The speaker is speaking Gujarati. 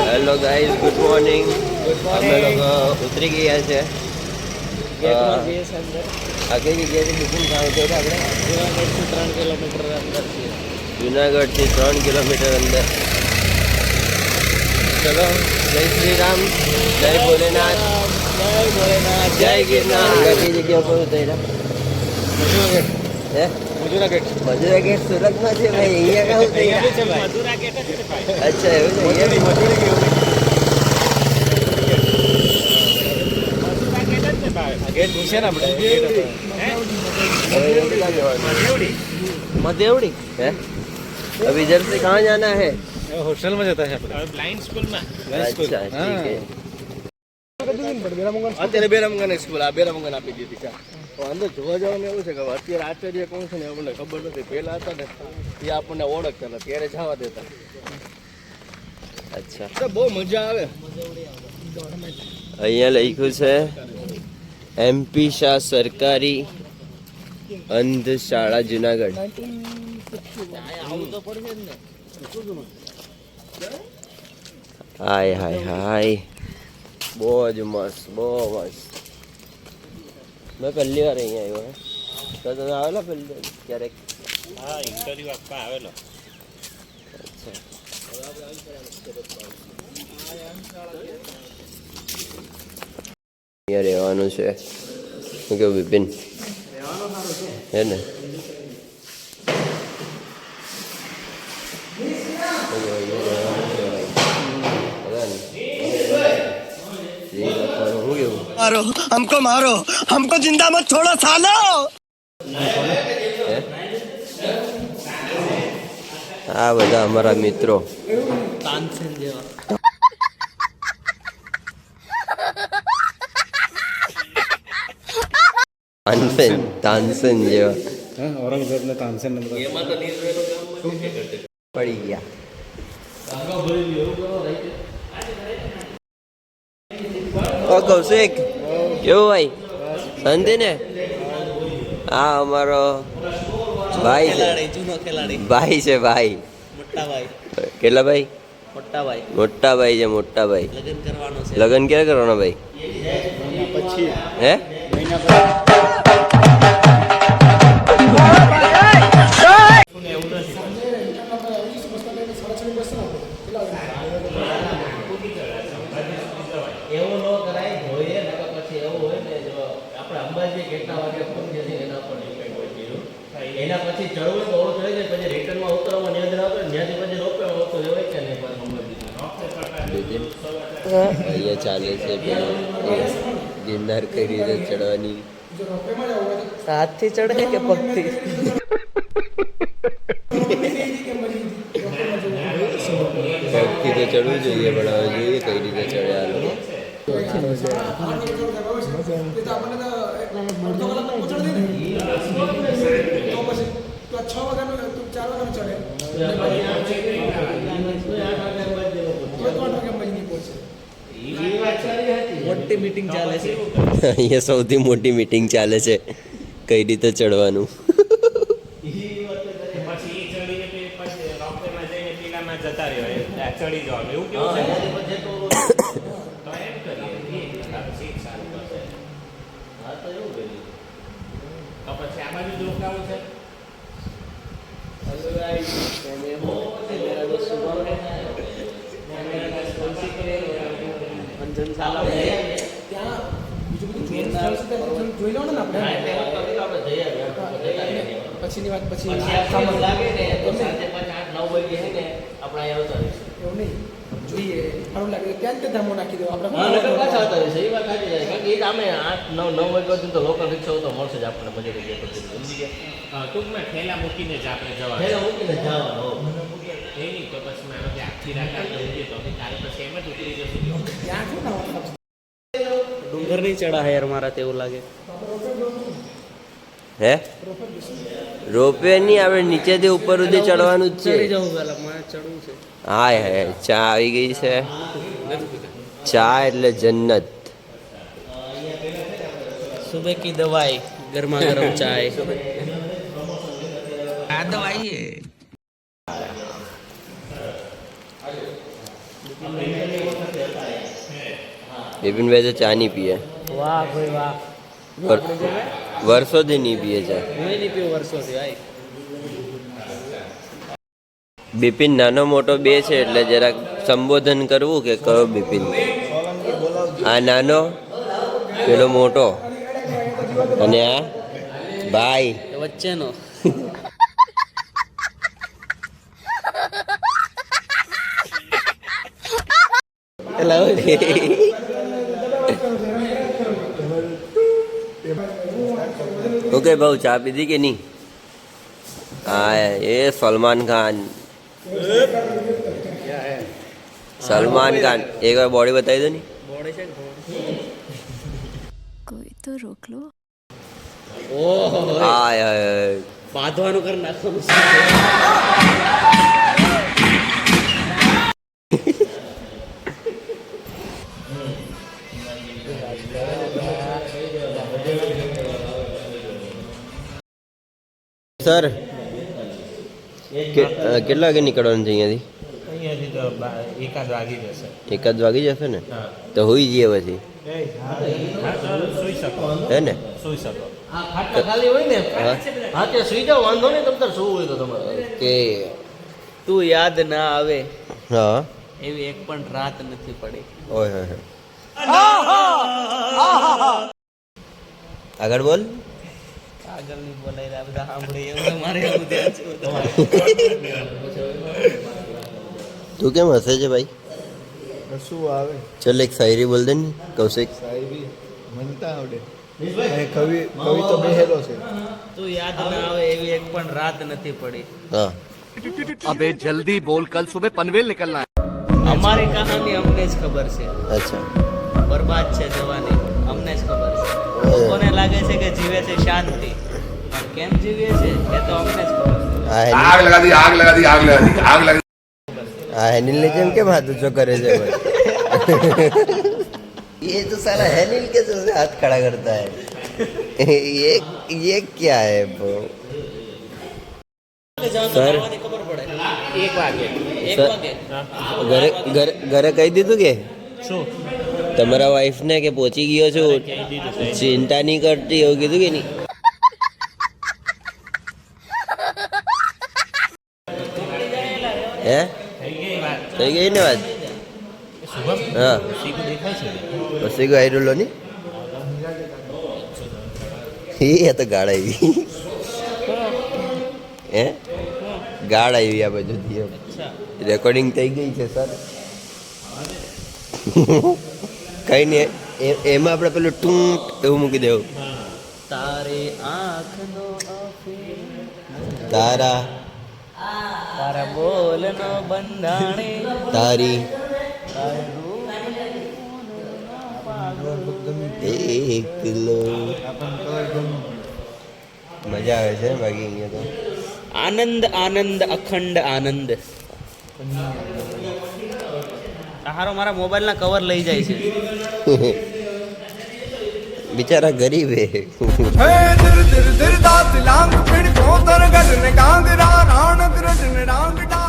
Hello guys, good morning. અમે લોકો ઉતરી ગયા છે આખી જગ્યાએથી બુકિંગ થાય છે. આપણે જુનાગઢથી 3 કિલોમીટર અંદર. ચલો, જય શ્રી રામ, જય ભોલેનાથ, જય ગિરનાર. કઈ જગ્યા પર ઉતર્યા? મજુરા ગેટ સુરતમાં છે ભાઈ. અહીંયા કહું અચ્છા, એવું છે. गेट घुसे ना अपने मदेवड़ी है. अब इधर से कहाँ जाना है? हॉस्टल में जाता है ब्लाइंड स्कूल में. अच्छा, ठीक है. અત્યારે બેરામંગન સ્કૂલ આ બેરામંગન આપી દીધી છે. તો અંદર જોવા જવાનું એવું છે કે અત્યારે આચાર્ય કોણ છે ને આપણને ખબર નથી. પહેલા હતા ને એ આપણને ઓળખતા હતા, ત્યારે જવા દેતા. અચ્છા, તો બહુ મજા આવે. અહીંયા લખ્યું છે એમપી શાહ સરકારી અંધ શાળા જુનાગઢ. હાય હાય હાય, બહુ જ મસ્ત, બહુ મસ્ત. મેં પહેલી વાર અહીંયા આવ્યો હે. તો તમે આવેલા પહેલી ક્યારેક? હા, ઇન્ટરવ્યુ આપવા આવેલો. અચ્છા, અહીંયા રહેવાનું છે. શું કેવું વિપિન? હે ને? मारो हमको, मारो हमको, जिंदा मत छोड़ो सालो. આ બધા અમારા મિત્રો. તાનસેન જેવા औरंगजेब ने तानसेन ने પડી ગયા. ઓ કૌશિક, કેવું ભાઈ? શાંતિ ને? હા, અમારો ભાઈ છે. ભાઈ છે, ભાઈ. કેટલા ભાઈ? મોટા ભાઈ છે, મોટા ભાઈ. લગ્ન ક્યારે કરવાના ભાઈ? હે? એના પછી ચડવું તો ઓળખ થઈ જાય, પછી રિટર્નમાં ઉતરવામાં નિયંત્રણ આવતો ત્યાંથી પછી રોપે આવતો લેવાય છે ને. અહીંયા ચાલે છે ગિરનાર કઈ રીતે ચડવાની. હાથથી ચડે કે પગથી? પગથી તો ચડવું જોઈએ, પણ હવે જોઈએ કઈ રીતે ચડે આ લોકો. મોટી મીટિંગ ચાલે છે અહીંયા, સૌથી મોટી મીટિંગ ચાલે છે કઈ રીતે ચડવાનું. જતા રહ્યો ચડી જવાનું એવું કેવું છે. તો એમ કરીએ સીટ સારું પડશે. હા, તો એવું કરીએ. તો પછી આ બાજુ જ રોકાવું છે. પછીની વાત પછી લાગે ને તો 7:30 8 9 વાગે છે ને આપણે અહીંયા આવતા રહીશું. એવું નહીં, જોઈએ સારું લાગે ત્યાં જ ધામો નાખી દો આપણે. હા, લોકો પાછા આવતા રહેશે. એ વાત સાચી છે. કારણ કે એ અમે 8 9 વાગ્યા સુધી તો લોકલ રિક્ષાઓ તો મળશે જ આપણને બધી જગ્યાએ પછી. સમજી ગયા? ટૂંકમાં ઠેલા મૂકીને જ આપણે જવાનું. ઠેલા મૂકીને જવાનું. એ નહીં તો પછી મેં આખી રાત આપણે ઉતરીએ તો કાલે પછી એમ જ ઉતરી જશું. ત્યાં શું ના ડુંગર નહીં ચડા હે યાર, મારા તેવું લાગે. હે? રોપવે નહીં, આપણે નીચેથી ઉપર સુધી ચડવાનું જ છે. હાય હાય, ચા આવી ગઈ છે. ચા એટલે જન્નત. સુબહ કી દવાઈ, ગરમા ગરમ ચાય. આ દવાઈ બિપિનભાઈ તો ચા નહીં પીએ, વાહ ભાઈ વાહ. વર્ષોથી નહીં પીએ ચા. હું નહીં પીવું વર્ષોથી ભાઈ. બિપિન નાનો મોટો બે છે એટલે જરાક સંબોધન કરવું કે કયો બિપિન. આ નાનો, પેલો મોટો, અને આ ભાઈ વચ્ચેનો. ઓકે ભાઉ ચા પીધી કે નહીં? હા એ સલમાન ખાન. સલમાન ખાન એક વાર બોડી બતાવી દો ને. कोई तो रोक लो. હાય હાય બાંધવાનું કરી નાખવાનું. સર કેટલા વાગે નીકળવાનું છે અહીંયાથી? અહીંયાથી તો એકાદ વાગી જશે. એકાદ વાગી જશે ને? તો હોઈ જઈએ પછી, સુઈ શકો. હે ને? સુઈ શકો. આ ખાટલા ખાલી હોય ને, હા. હા ત્યાં સુઈ જાઓ, વાંધો નહીં. તમ તાર સુવું હોય તો તમારે. કે તું યાદ ના આવે હા એવી એક પણ રાત નથી પડી. ઓય હોય આગળ બોલ. આગળ નહીં બોલાય રહ્યા, બધા સાંભળે એવું મારે એવું ધ્યાન છે તમારે. તું કેમ હસે છે ભાઈ? શું આવે ચલ એક શાયરી બોલ દે ને કૌશિક. શાયરી મનતા આવડે કવિ તો બેહેલો છે. તું યાદ ના આવે એવી એક પણ રાત નથી પડી. હા अबे जल्दी बोल, कल सुबह पनवेल निकलना है. અમારી કહાની અમને જ ખબર છે. અચ્છા બરબાદ છે જવાની, અમને જ ખબર છે. લોકોને લાગે છે કે જીવે છે શાંતિ, પણ કેમ જીવે છે એ તો અમને જ ખબર છે. આ आग लगा दी, आग लगा दी, आग लगा दी, आग लगा दी. હેનિલ ને જેમ કેમ હાથ ઊંચો કરે છે ભાઈ? ये तो साला हेनिल के जैसे हाथ खड़ा करता है. ये क्या है bro? સર ખબર પડે 1 વાગે. 1 સર, વાગે ઘરે કહી દીધું કે શું તમારા વાઈફ ને કે પહોંચી ગયો છું, ચિંતા નહીં કરતી એવું કીધું કે નહીં? હે થઈ ગઈ ને વાત? હા પછી ગઈ આયરોલો ની એ તો ગાળ આવી. હે ગાળ આવી આ બધું રેકોર્ડિંગ થઈ ગઈ છે સર. કઈ નહીં એમાં આપણે પેલું ટૂંટ એવું મૂકી દેવું. તારે આંખનો તારા તારા બોલનો બંધાણે તારી એકલો. મજા આવે છે બાકી અહીંયા તો આનંદ આનંદ અખંડ આનંદ. હારો મારા મોબાઈલના કવર લઈ જાય છે. બિચારા ગરીબ હે. दिर दिर दिर दात लांग पिण को तर गजन गांग रा राण ग्रजन रांग डा